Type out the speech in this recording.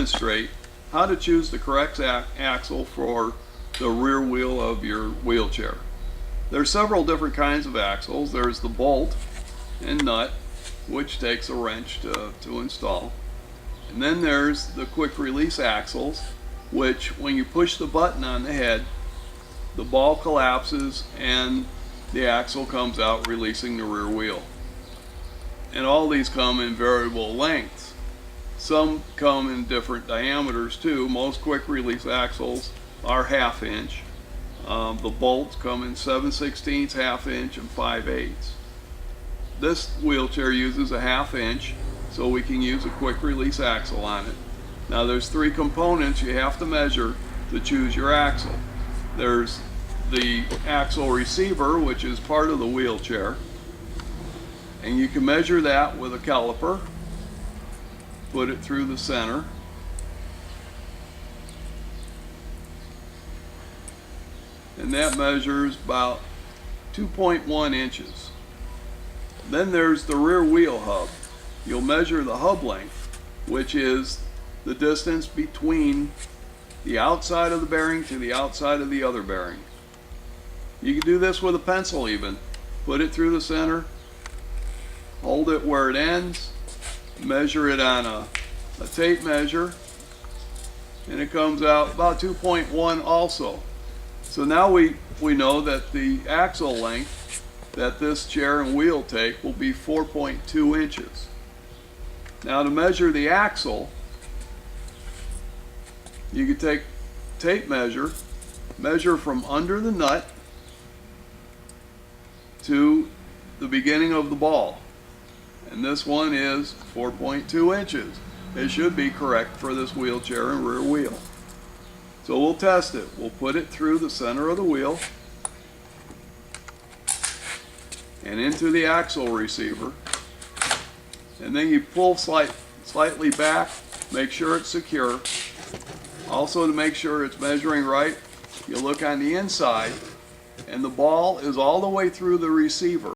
demonstrate how to choose the correct axle for the rear wheel of your wheelchair. There are several different kinds of axles. There's the bolt and nut, which takes a wrench to install. And then there's the quick release axles, which when you push the button on the head, the ball collapses and the axle comes out, releasing the rear wheel. And all these come in variable lengths. Some come in different diameters too. Most quick release axles are 1/2 inch. The bolts come in 7/16, 1/2 inch, and 5/8. This wheelchair uses a 1/2 inch, so we can use a quick release axle on it. Now there's 3 components you have to measure to choose your axle. There's the axle receiver, which is part of the wheelchair, and you can measure that with a caliper. Put it through the center, and that measures about 2.1 inches. Then there's the rear wheel hub. You'll measure the hub length, which is the distance between the outside of the bearing to the outside of the other bearing. You can do this with a pencil even. Put it through the center, hold it where it ends, measure it on a tape measure, and it comes out about 2.1 also. So now we know that the axle length that this chair and wheel take will be 4.2 inches. Now to measure the axle, you can take tape measure from under the nut to the beginning of the ball. And this one is 4.2 inches. It should be correct for this wheelchair and rear wheel. So we'll test it. We'll put it through the center of the wheel and into the axle receiver. And then you pull slightly back, make sure it's secure. Also, to make sure it's measuring right, you look on the inside, and the ball is all the way through the receiver.